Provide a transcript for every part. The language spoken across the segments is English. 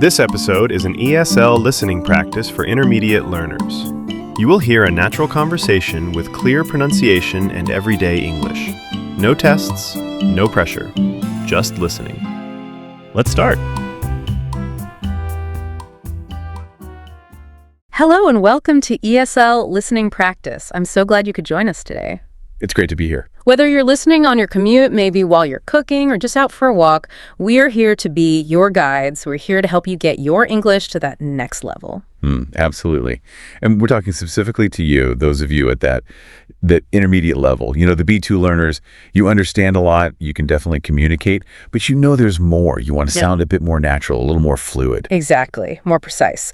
This episode is an ESL listening practice for intermediate learners. You will hear a natural conversation with clear pronunciation and everyday English. No tests, no pressure, just listening. Let's start. Hello and welcome to ESL Listening Practice. I'm so glad you could join us today. It's great to be here. Whether you're listening on your commute, maybe while you're cooking, or just out for a walk, we're here to be your guides. We're here to help you get your English to that next level. Absolutely. And we're talking specifically to you, those of you at that intermediate level. You know, the B2 learners, you understand a lot, you can definitely communicate, but you know there's more. You want to sound a bit more natural, a little more fluid. Exactly, more precise.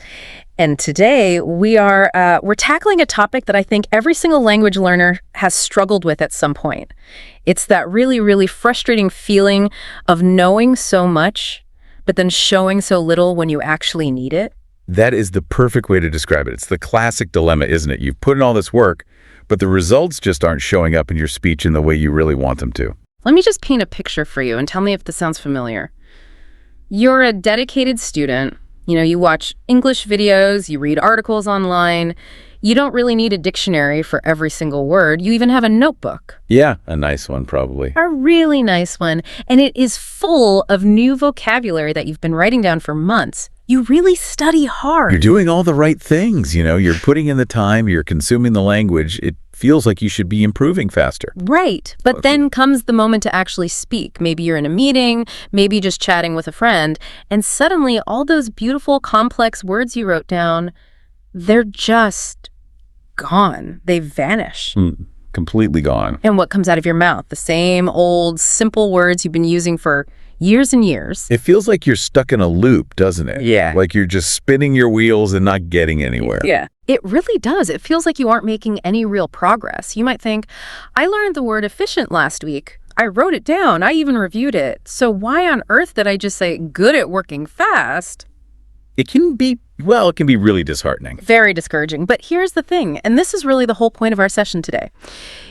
And today we're tackling a topic that I think every single language learner has struggled with at some point. It's that really, really frustrating feeling of knowing so much, but then showing so little when you actually need it. That is the perfect way to describe it. It's the classic dilemma, isn't it? You've put in all this work, but the results just aren't showing up in your speech in the way you really want them to. Let me just paint a picture for you and tell me if this sounds familiar. You're a dedicated student. You know, you watch English videos, you read articles online. You don't really need a dictionary for every single word. You even have a notebook. Yeah, a nice one probably. A really nice one. And it is full of new vocabulary that you've been writing down for months. You really study hard. You're doing all the right things, you know. You're putting in the time, you're consuming the language. It feels like you should be improving faster. Right. But then comes the moment to actually speak. Maybe you're in a meeting, maybe just chatting with a friend, and suddenly all those beautiful, complex words you wrote down, they're just gone. They vanish. Completely gone. And what comes out of your mouth? The same old, simple words you've been using for years and years. It feels like you're stuck in a loop, doesn't it? Yeah. Like you're just spinning your wheels and not getting anywhere. Yeah. It really does. It feels like you aren't making any real progress. You might think, I learned the word efficient last week. I wrote it down. I even reviewed it. So why on earth did I just say good at working fast? It can be really disheartening. Very discouraging. But here's the thing, and this is really the whole point of our session today.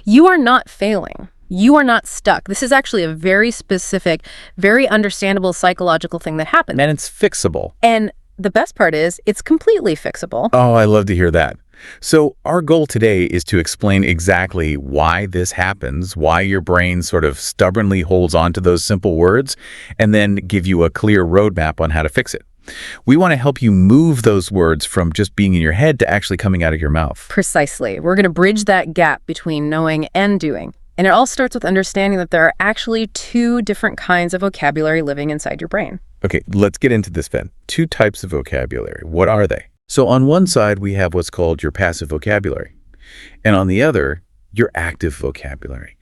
You are not failing. You are not stuck. This is actually a very specific, very understandable psychological thing that happens. And it's fixable. And the best part is it's completely fixable. Oh, I love to hear that. So our goal today is to explain exactly why this happens, why your brain sort of stubbornly holds on to those simple words, and then give you a clear roadmap on how to fix it. We want to help you move those words from just being in your head to actually coming out of your mouth. Precisely. We're going to bridge that gap between knowing and doing. And it all starts with understanding that there are actually two different kinds of vocabulary living inside your brain. Okay, let's get into this then. Two types of vocabulary. What are they? So on one side, we have what's called your passive vocabulary. And on the other, your active vocabulary.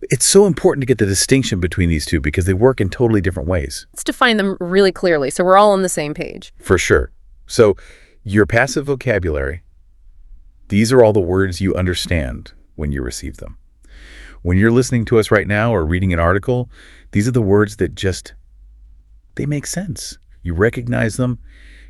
It's so important to get the distinction between these two because they work in totally different ways. Let's define them really clearly so we're all on the same page. For sure. So your passive vocabulary, these are all the words you understand when you receive them. When you're listening to us right now or reading an article, these are the words that they make sense. You recognize them,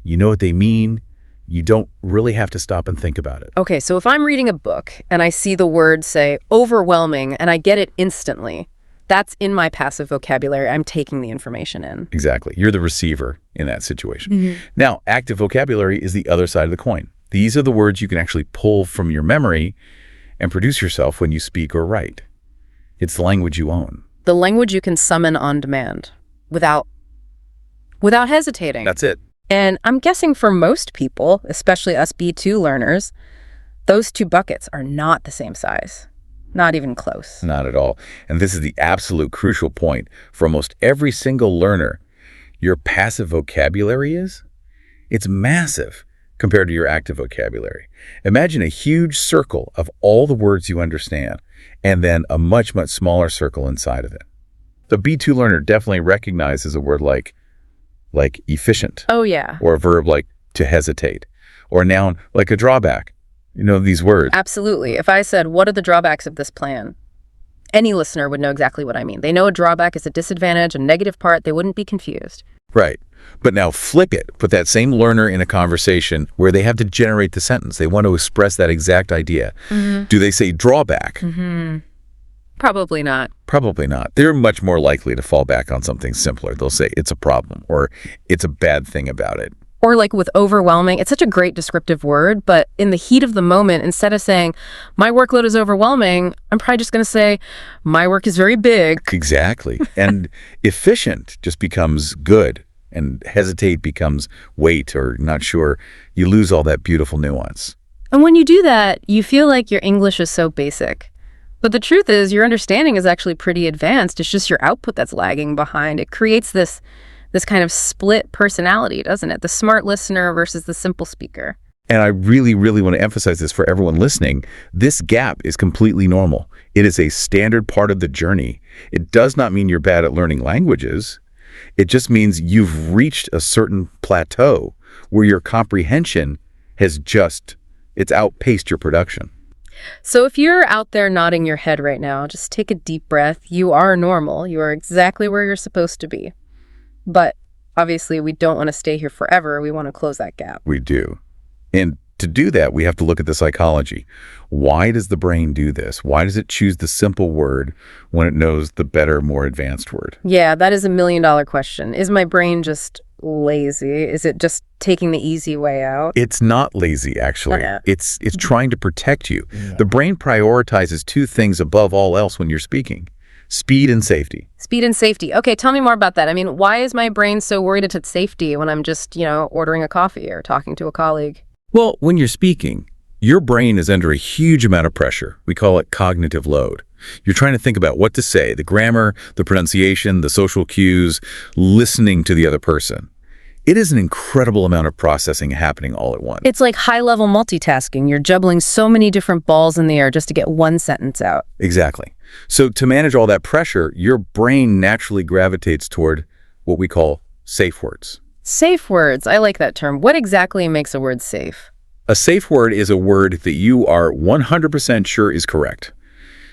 you know what they mean, you don't really have to stop and think about it. Okay, so if I'm reading a book and I see the word, say, overwhelming, and I get it instantly, that's in my passive vocabulary. I'm taking the information in. Exactly. You're the receiver in that situation. Now, active vocabulary is the other side of the coin. These are the words you can actually pull from your memory and produce yourself when you speak or write. It's the language you own. The language you can summon on demand without hesitating. That's it. And I'm guessing for most people, especially us B2 learners, those two buckets are not the same size. Not even close. Not at all. And this is the absolute crucial point for almost every single learner. Your passive vocabulary it's massive compared to your active vocabulary. Imagine a huge circle of all the words you understand, and then a much, much smaller circle inside of it. The B2 learner definitely recognizes a word like efficient. Oh, yeah. Or a verb like to hesitate. Or a noun like a drawback. You know these words. Absolutely. If I said, what are the drawbacks of this plan? Any listener would know exactly what I mean. They know a drawback is a disadvantage, a negative part. They wouldn't be confused. Right. But now flip it. Put that same learner in a conversation where they have to generate the sentence. They want to express that exact idea. Do they say drawback? Probably not. Probably not. They're much more likely to fall back on something simpler. They'll say it's a problem or it's a bad thing about it. Or like with overwhelming, it's such a great descriptive word, but in the heat of the moment, instead of saying, my workload is overwhelming, I'm probably just going to say, my work is very big. Exactly. And efficient just becomes good, and hesitate becomes wait or not sure. You lose all that beautiful nuance. And when you do that, you feel like your English is so basic. But the truth is, your understanding is actually pretty advanced. It's just your output that's lagging behind. It creates this kind of split personality, doesn't it? The smart listener versus the simple speaker. And I really, really want to emphasize this for everyone listening. This gap is completely normal. It is a standard part of the journey. It does not mean you're bad at learning languages. It just means you've reached a certain plateau where your comprehension it's outpaced your production. So if you're out there nodding your head right now, just take a deep breath. You are normal. You are exactly where you're supposed to be. But obviously, we don't want to stay here forever. We want to close that gap. We do. And to do that, we have to look at the psychology. Why does the brain do this? Why does it choose the simple word when it knows the better, more advanced word? Yeah, that is $1 million question. Is my brain just lazy? Is it just taking the easy way out? It's not lazy, actually. Okay. It's trying to protect you. Yeah. The brain prioritizes two things above all else when you're speaking: speed and safety. Speed and safety. Okay, tell me more about that. I mean, why is my brain so worried about safety when I'm just, ordering a coffee or talking to a colleague? Well, when you're speaking, your brain is under a huge amount of pressure. We call it cognitive load. You're trying to think about what to say, the grammar, the pronunciation, the social cues, listening to the other person. It is an incredible amount of processing happening all at once. It's like high-level multitasking. You're juggling so many different balls in the air just to get one sentence out. Exactly. So to manage all that pressure, your brain naturally gravitates toward what we call safe words. Safe words. I like that term. What exactly makes a word safe? A safe word is a word that you are 100% sure is correct.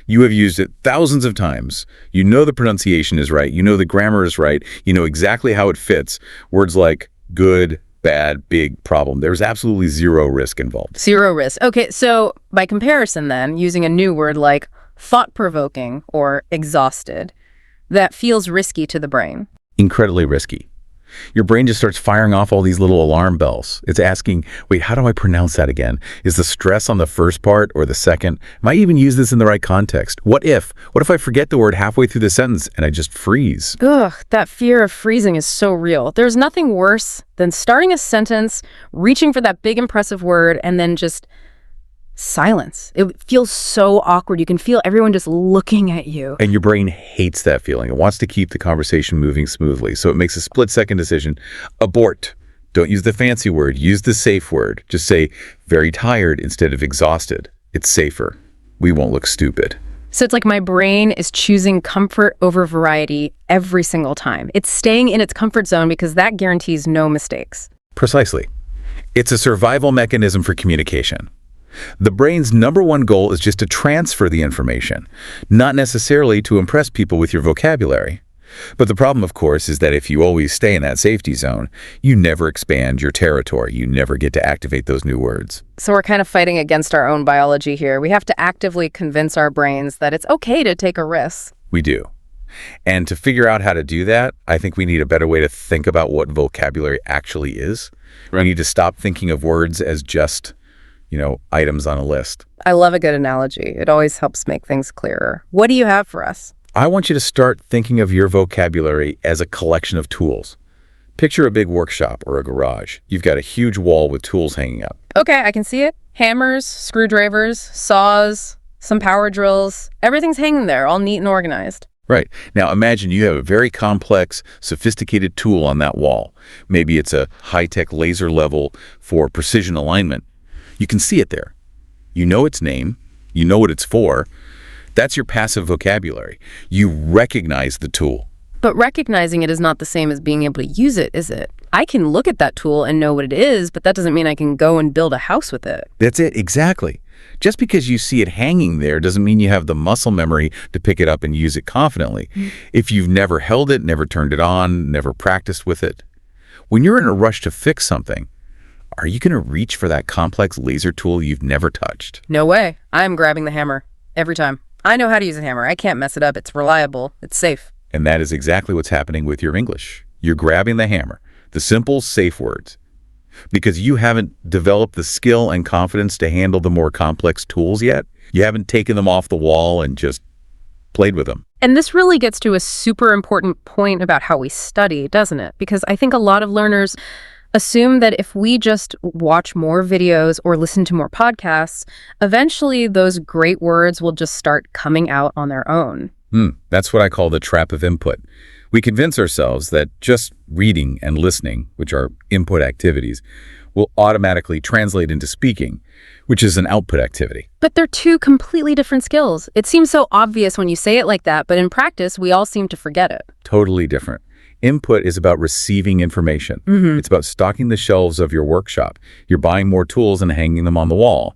You have used it thousands of times. You know the pronunciation is right. You know the grammar is right. You know exactly how it fits. Words like good, bad, big, problem. There's absolutely zero risk involved. Zero risk. Okay, so by comparison then, using a new word like thought-provoking or exhausted, that feels risky to the brain. Incredibly risky. Your brain just starts firing off all these little alarm bells. It's asking, wait, how do I pronounce that again? Is the stress on the first part or the second? Am I even use this in the right context? What if I forget the word halfway through the sentence and I just freeze? Ugh, that fear of freezing is so real. There's nothing worse than starting a sentence, reaching for that big impressive word, and then just silence. It feels so awkward. You can feel everyone just looking at you. And your brain hates that feeling. It wants to keep the conversation moving smoothly. So it makes a split-second decision. Abort. Don't use the fancy word. Use the safe word. Just say very tired instead of exhausted. It's safer. We won't look stupid. So it's like my brain is choosing comfort over variety every single time. It's staying in its comfort zone because that guarantees no mistakes. Precisely. It's a survival mechanism for communication. The brain's number one goal is just to transfer the information, not necessarily to impress people with your vocabulary. But the problem, of course, is that if you always stay in that safety zone, you never expand your territory. You never get to activate those new words. So we're kind of fighting against our own biology here. We have to actively convince our brains that it's okay to take a risk. We do. And to figure out how to do that, I think we need a better way to think about what vocabulary actually is. Right. We need to stop thinking of words as just items on a list. I love a good analogy. It always helps make things clearer. What do you have for us? I want you to start thinking of your vocabulary as a collection of tools. Picture a big workshop or a garage. You've got a huge wall with tools hanging up. Okay, I can see it. Hammers, screwdrivers, saws, some power drills. Everything's hanging there, all neat and organized. Right. Now imagine you have a very complex, sophisticated tool on that wall. Maybe it's a high-tech laser level for precision alignment. You can see it there. You know its name. You know what it's for. That's your passive vocabulary. You recognize the tool. But recognizing it is not the same as being able to use it, is it? I can look at that tool and know what it is, but that doesn't mean I can go and build a house with it. That's it, exactly. Just because you see it hanging there doesn't mean you have the muscle memory to pick it up and use it confidently. If you've never held it, never turned it on, never practiced with it. When you're in a rush to fix something, are you going to reach for that complex laser tool you've never touched? No way. I'm grabbing the hammer. Every time. I know how to use a hammer. I can't mess it up. It's reliable. It's safe. And that is exactly what's happening with your English. You're grabbing the hammer, the simple, safe words, because you haven't developed the skill and confidence to handle the more complex tools yet. You haven't taken them off the wall and just played with them. And this really gets to a super important point about how we study, doesn't it? Because I think a lot of learners assume that if we just watch more videos or listen to more podcasts, eventually those great words will just start coming out on their own. That's what I call the trap of input. We convince ourselves that just reading and listening, which are input activities, will automatically translate into speaking, which is an output activity. But they're two completely different skills. It seems so obvious when you say it like that, but in practice, we all seem to forget it. Totally different. Input is about receiving information. It's about stocking the shelves of your workshop. You're buying more tools and hanging them on the wall.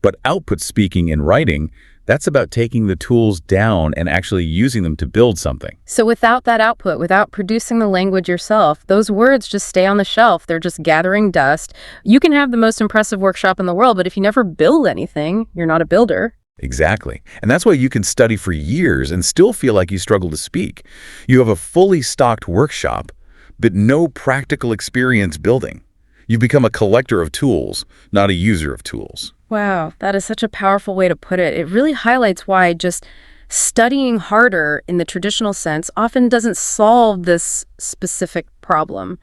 But output speaking and writing, that's about taking the tools down and actually using them to build something. So without that output, without producing the language yourself, those words just stay on the shelf. They're just gathering dust. You can have the most impressive workshop in the world, but if you never build anything, you're not a builder. Exactly. And that's why you can study for years and still feel like you struggle to speak. You have a fully stocked workshop, but no practical experience building. You become a collector of tools, not a user of tools. Wow, that is such a powerful way to put it. It really highlights why just studying harder in the traditional sense often doesn't solve this specific problem.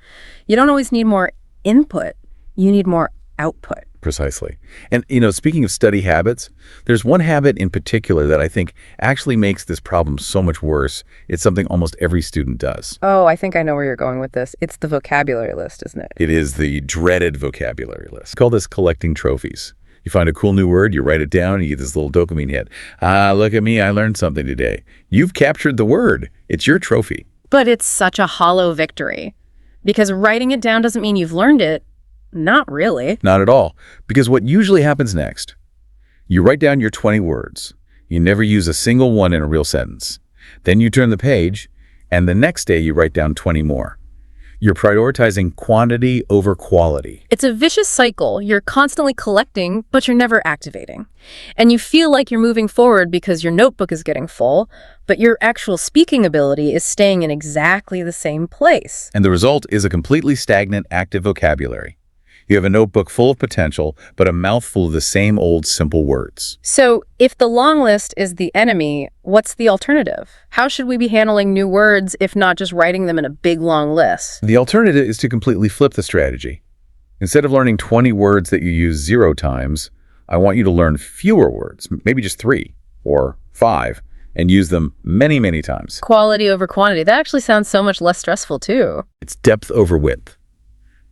You don't always need more input. You need more output. Precisely. And, speaking of study habits, there's one habit in particular that I think actually makes this problem so much worse. It's something almost every student does. Oh, I think I know where you're going with this. It's the vocabulary list, isn't it? It is the dreaded vocabulary list. Call this collecting trophies. You find a cool new word, you write it down, and you get this little dopamine hit. Look at me, I learned something today. You've captured the word. It's your trophy. But it's such a hollow victory. Because writing it down doesn't mean you've learned it. Not really. Not at all. Because what usually happens next, you write down your 20 words. You never use a single one in a real sentence. Then you turn the page, and the next day you write down 20 more. You're prioritizing quantity over quality. It's a vicious cycle. You're constantly collecting, but you're never activating. And you feel like you're moving forward because your notebook is getting full, but your actual speaking ability is staying in exactly the same place. And the result is a completely stagnant active vocabulary. You have a notebook full of potential, but a mouthful of the same old simple words. So if the long list is the enemy, what's the alternative? How should we be handling new words if not just writing them in a big long list? The alternative is to completely flip the strategy. Instead of learning 20 words that you use 0 times, I want you to learn fewer words, maybe just 3 or 5, and use them many, many times. Quality over quantity. That actually sounds so much less stressful too. It's depth over width.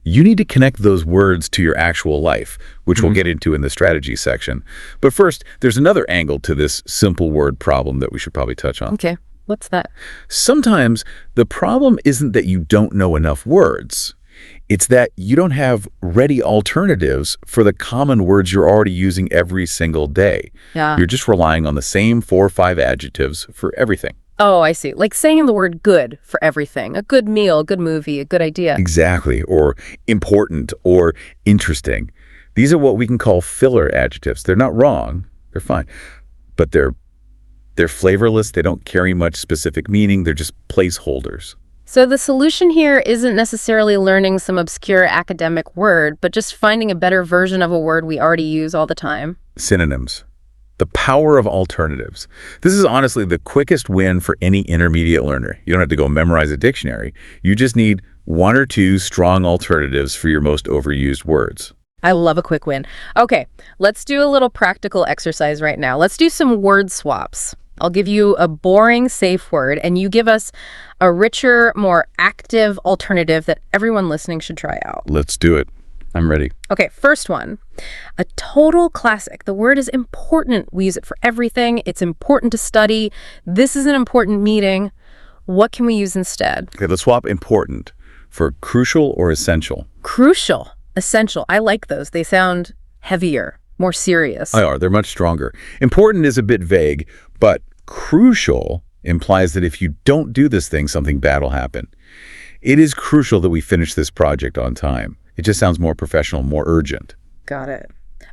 You need to connect those words to your actual life, which we'll get into in the strategy section. But first, there's another angle to this simple word problem that we should probably touch on. Okay, what's that? Sometimes the problem isn't that you don't know enough words. It's that you don't have ready alternatives for the common words you're already using every single day. Yeah. You're just relying on the same 4 or 5 adjectives for everything. Oh, I see. Like saying the word good for everything. A good meal, a good movie, a good idea. Exactly. Or important or interesting. These are what we can call filler adjectives. They're not wrong. They're fine. But they're flavorless. They don't carry much specific meaning. They're just placeholders. So the solution here isn't necessarily learning some obscure academic word, but just finding a better version of a word we already use all the time. Synonyms. The power of alternatives. This is honestly the quickest win for any intermediate learner. You don't have to go memorize a dictionary. You just need 1 or 2 strong alternatives for your most overused words. I love a quick win. Okay, let's do a little practical exercise right now. Let's do some word swaps. I'll give you a boring, safe word, and you give us a richer, more active alternative that everyone listening should try out. Let's do it. I'm ready. Okay, first one. A total classic. The word is important. We use it for everything. It's important to study. This is an important meeting. What can we use instead? Okay, let's swap important for crucial or essential. Crucial. Essential. I like those. They sound heavier, more serious. They are. They're much stronger. Important is a bit vague, but crucial implies that if you don't do this thing, something bad will happen. It is crucial that we finish this project on time. It just sounds more professional, more urgent. Got it.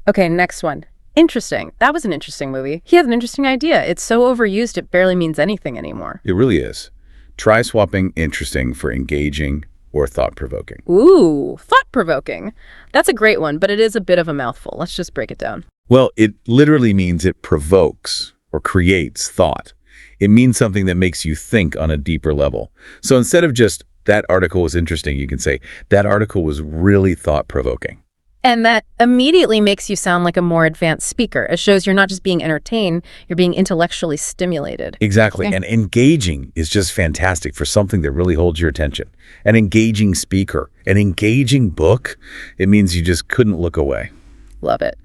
Okay, next one. Interesting. That was an interesting movie. He had an interesting idea. It's so overused it barely means anything anymore. It really is. Try swapping interesting for engaging or thought-provoking. Ooh, thought-provoking. That's a great one, but it is a bit of a mouthful. Let's just break it down. Well, it literally means it provokes or creates thought. It means something that makes you think on a deeper level. So instead of just, that article was interesting, you can say, that article was really thought-provoking. And that immediately makes you sound like a more advanced speaker. It shows you're not just being entertained, you're being intellectually stimulated. Exactly. Okay. And engaging is just fantastic for something that really holds your attention. An engaging speaker, an engaging book, it means you just couldn't look away. Love it.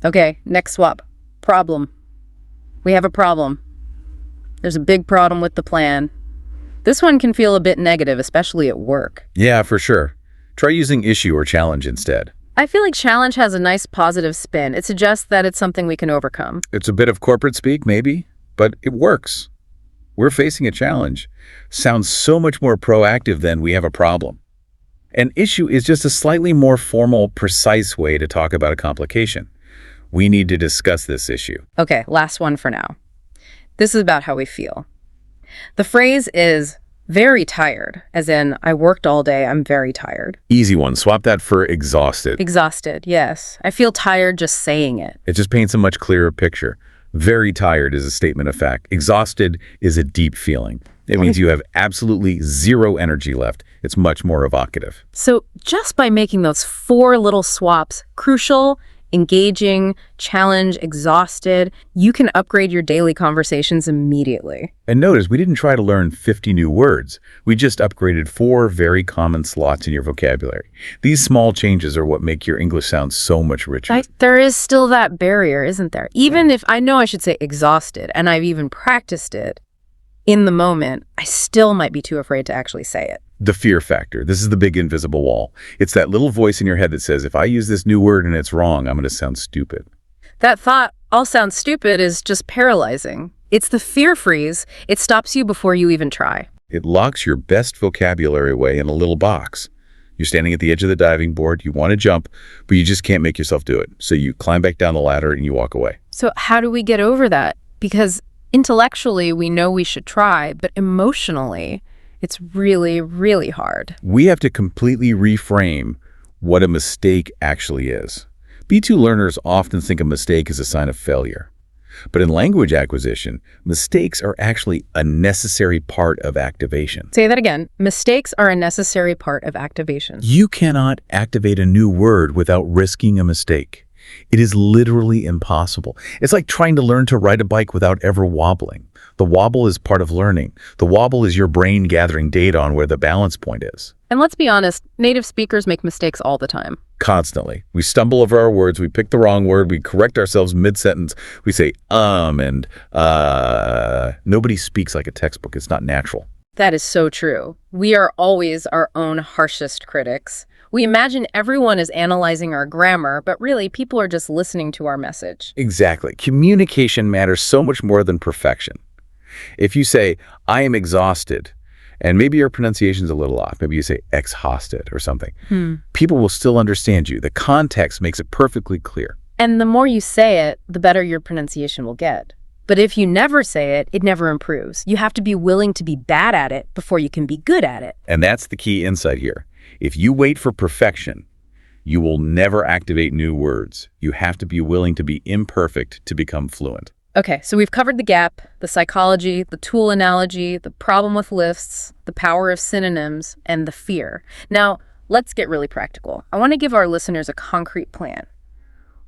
Okay, next swap. Problem. We have a problem. There's a big problem with the plan. This one can feel a bit negative, especially at work. Yeah, for sure. Try using issue or challenge instead. I feel like challenge has a nice positive spin. It suggests that it's something we can overcome. It's a bit of corporate speak, maybe, but it works. We're facing a challenge. Sounds so much more proactive than we have a problem. An issue is just a slightly more formal, precise way to talk about a complication. We need to discuss this issue. Okay, last one for now. This is about how we feel. The phrase is very tired, as in, I worked all day, I'm very tired. Easy one. Swap that for exhausted. Exhausted, yes. I feel tired just saying it. It just paints a much clearer picture. Very tired is a statement of fact. Exhausted is a deep feeling. It means you have absolutely zero energy left. It's much more evocative. So just by making those 4 little swaps, crucial, engaging, challenge, exhausted, you can upgrade your daily conversations immediately. And notice, we didn't try to learn 50 new words. We just upgraded 4 very common slots in your vocabulary. These small changes are what make your English sound so much richer. There is still that barrier, isn't there? Even if I know I should say exhausted, and I've even practiced it, in the moment, I still might be too afraid to actually say it. The fear factor. This is the big invisible wall. It's that little voice in your head that says, if I use this new word and it's wrong, I'm going to sound stupid. That thought, I'll sound stupid, is just paralyzing. It's the fear freeze. It stops you before you even try. It locks your best vocabulary away in a little box. You're standing at the edge of the diving board. You want to jump, but you just can't make yourself do it. So you climb back down the ladder and you walk away. So how do we get over that? Because intellectually, we know we should try, but emotionally, it's really, really hard. We have to completely reframe what a mistake actually is. B2 learners often think a mistake is a sign of failure. But in language acquisition, mistakes are actually a necessary part of activation. Say that again. Mistakes are a necessary part of activation. You cannot activate a new word without risking a mistake. It is literally impossible. It's like trying to learn to ride a bike without ever wobbling. The wobble is part of learning. The wobble is your brain gathering data on where the balance point is. And let's be honest, native speakers make mistakes all the time. Constantly. We stumble over our words, we pick the wrong word, we correct ourselves mid-sentence, we say, and nobody speaks like a textbook. It's not natural. That is so true. We are always our own harshest critics. We imagine everyone is analyzing our grammar, but really, people are just listening to our message. Exactly. Communication matters so much more than perfection. If you say, I am exhausted, and maybe your pronunciation's a little off, maybe you say exhausted or something, people will still understand you. The context makes it perfectly clear. And the more you say it, the better your pronunciation will get. But if you never say it, it never improves. You have to be willing to be bad at it before you can be good at it. And that's the key insight here. If you wait for perfection, you will never activate new words. You have to be willing to be imperfect to become fluent. Okay, so we've covered the gap, the psychology, the tool analogy, the problem with lists, the power of synonyms, and the fear. Now, let's get really practical. I want to give our listeners a concrete plan.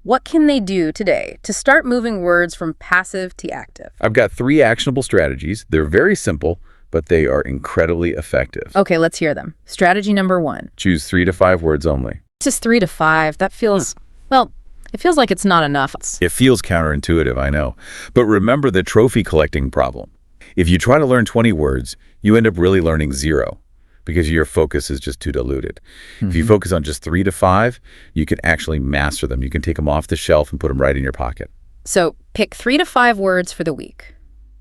What can they do today to start moving words from passive to active? I've got 3 actionable strategies. They're very simple, but they are incredibly effective. Okay, let's hear them. Strategy number 1. Choose 3 to 5 words only. Just 3 to 5. That feels, well, it feels like it's not enough. It feels counterintuitive, I know. But remember the trophy collecting problem. If you try to learn 20 words, you end up really learning 0 because your focus is just too diluted. If you focus on just 3 to 5, you can actually master them. You can take them off the shelf and put them right in your pocket. So pick 3 to 5 words for the week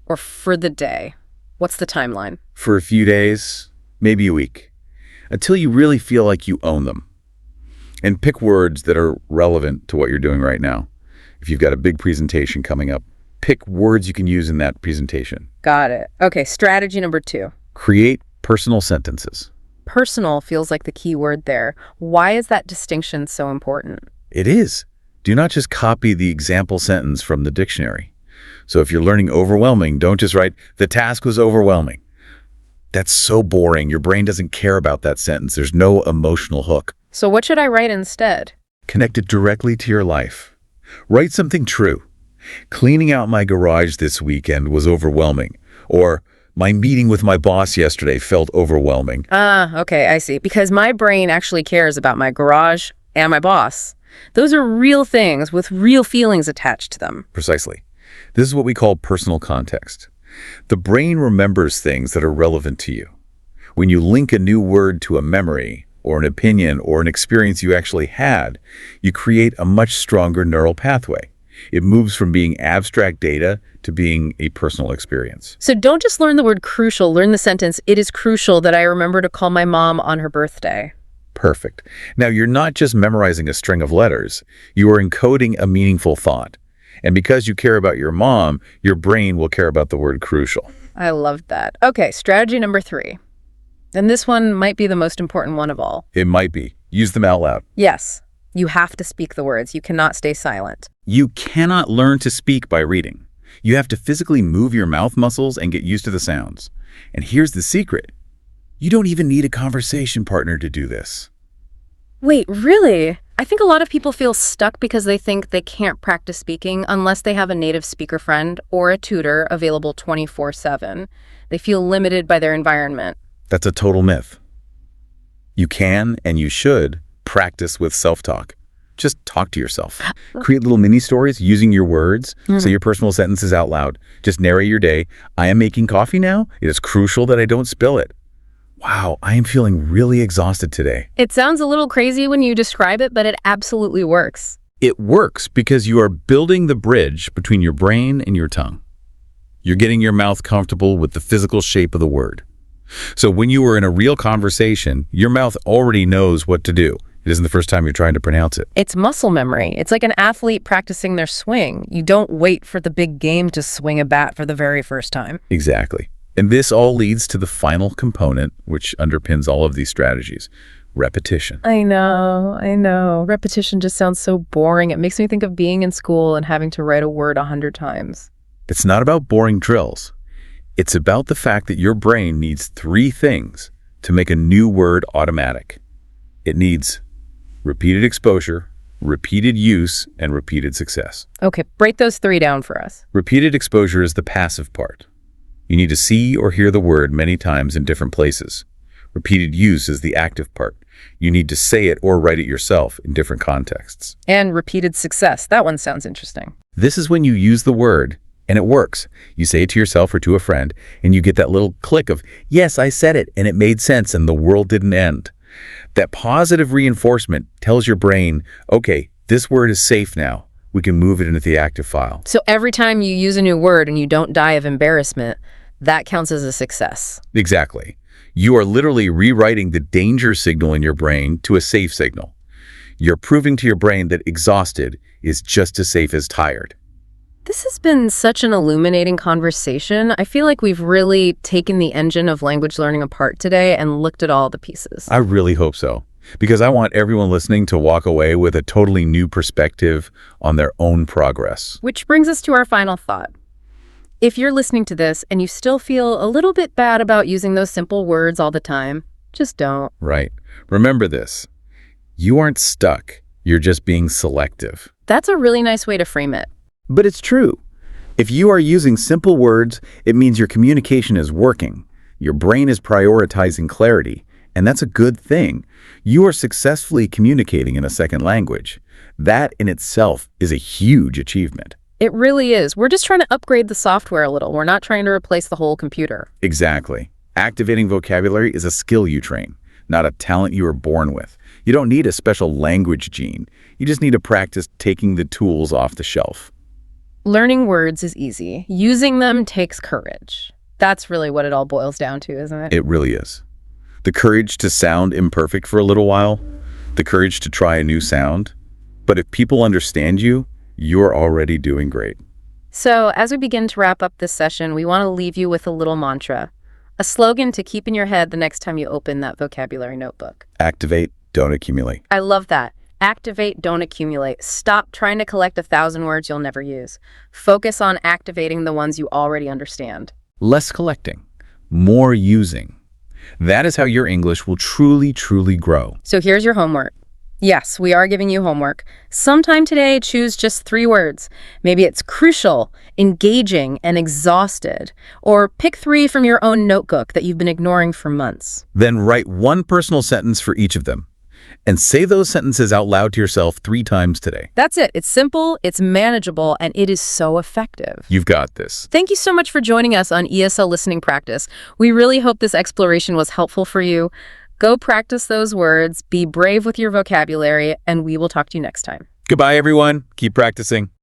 or for the day. What's the timeline? For a few days, maybe a week, until you really feel like you own them. And pick words that are relevant to what you're doing right now. If you've got a big presentation coming up, pick words you can use in that presentation. Got it. Okay, strategy number 2. Create personal sentences. Personal feels like the key word there. Why is that distinction so important? It is. Do not just copy the example sentence from the dictionary. So if you're learning overwhelming, don't just write, "The task was overwhelming." That's so boring. Your brain doesn't care about that sentence. There's no emotional hook. So what should I write instead? Connect it directly to your life. Write something true. Cleaning out my garage this weekend was overwhelming. Or, my meeting with my boss yesterday felt overwhelming. Okay, I see. Because my brain actually cares about my garage and my boss. Those are real things with real feelings attached to them. Precisely. This is what we call personal context. The brain remembers things that are relevant to you. When you link a new word to a memory, or an opinion, or an experience you actually had, you create a much stronger neural pathway. It moves from being abstract data to being a personal experience. So don't just learn the word crucial, learn the sentence, "It is crucial that I remember to call my mom on her birthday." Perfect. Now, you're not just memorizing a string of letters. You are encoding a meaningful thought. And because you care about your mom, your brain will care about the word crucial. I loved that. Okay, strategy number 3. And this one might be the most important one of all. It might be. Use them out loud. Yes, you have to speak the words. You cannot stay silent. You cannot learn to speak by reading. You have to physically move your mouth muscles and get used to the sounds. And here's the secret. You don't even need a conversation partner to do this. Wait, really? I think a lot of people feel stuck because they think they can't practice speaking unless they have a native speaker friend or a tutor available 24/7. They feel limited by their environment. That's a total myth. You can and you should practice with self-talk. Just talk to yourself. Create little mini stories using your words. Say your personal sentences out loud. Just narrate your day. "I am making coffee now. It is crucial that I don't spill it. Wow, I am feeling really exhausted today." It sounds a little crazy when you describe it, but it absolutely works. It works because you are building the bridge between your brain and your tongue. You're getting your mouth comfortable with the physical shape of the word. So when you are in a real conversation, your mouth already knows what to do. It isn't the first time you're trying to pronounce it. It's muscle memory. It's like an athlete practicing their swing. You don't wait for the big game to swing a bat for the very first time. Exactly. And this all leads to the final component, which underpins all of these strategies: repetition. I know. Repetition just sounds so boring. It makes me think of being in school and having to write a word 100 times. It's not about boring drills. It's about the fact that your brain needs 3 things to make a new word automatic. It needs repeated exposure, repeated use, and repeated success. Okay, break those 3 down for us. Repeated exposure is the passive part. You need to see or hear the word many times in different places. Repeated use is the active part. You need to say it or write it yourself in different contexts. And repeated success. That one sounds interesting. This is when you use the word and it works. You say it to yourself or to a friend and you get that little click of, "Yes, I said it and it made sense and the world didn't end." That positive reinforcement tells your brain, okay, this word is safe now. We can move it into the active file. So every time you use a new word and you don't die of embarrassment, that counts as a success. Exactly. You are literally rewriting the danger signal in your brain to a safe signal. You're proving to your brain that exhausted is just as safe as tired. This has been such an illuminating conversation. I feel like we've really taken the engine of language learning apart today and looked at all the pieces. I really hope so, because I want everyone listening to walk away with a totally new perspective on their own progress. Which brings us to our final thought. If you're listening to this and you still feel a little bit bad about using those simple words all the time, just don't. Right. Remember this. You aren't stuck. You're just being selective. That's a really nice way to frame it. But it's true. If you are using simple words, it means your communication is working. Your brain is prioritizing clarity, and that's a good thing. You are successfully communicating in a second language. That in itself is a huge achievement. It really is. We're just trying to upgrade the software a little. We're not trying to replace the whole computer. Exactly. Activating vocabulary is a skill you train, not a talent you are born with. You don't need a special language gene. You just need to practice taking the tools off the shelf. Learning words is easy. Using them takes courage. That's really what it all boils down to, isn't it? It really is. The courage to sound imperfect for a little while, the courage to try a new sound. But if people understand you, you're already doing great. So, as we begin to wrap up this session, we want to leave you with a little mantra, a slogan to keep in your head the next time you open that vocabulary notebook. Activate, don't accumulate. I love that. Activate, don't accumulate. Stop trying to collect 1,000 words you'll never use. Focus on activating the ones you already understand. Less collecting, more using. That is how your English will truly, truly grow. So here's your homework. Yes, we are giving you homework. Sometime today, choose just 3 words. Maybe it's crucial, engaging, and exhausted. Or pick 3 from your own notebook that you've been ignoring for months. Then write one personal sentence for each of them. And say those sentences out loud to yourself 3 times today. That's it. It's simple, it's manageable, and it is so effective. You've got this. Thank you so much for joining us on ESL Listening Practice. We really hope this exploration was helpful for you. Go practice those words, be brave with your vocabulary, and we will talk to you next time. Goodbye, everyone. Keep practicing.